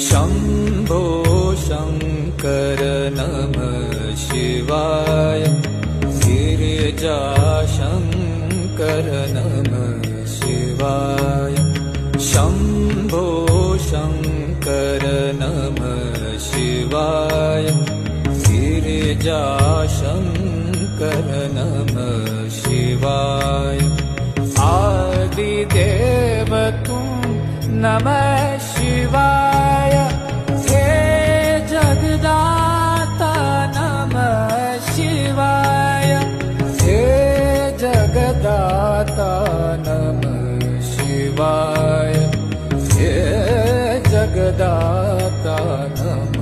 शम्भो शङ्कर नमः शिवाय गिरिजाशङ्कर नमः शिवाय शम्भो शङ्कर नमः शिवाय गिरिजाशङ्कर नमः शिवाय आदिदेव तुम नमः शिवाय हे जगदाता नमः शिवाय हे जगदाता नमः शिवाय हे जगदाता नमः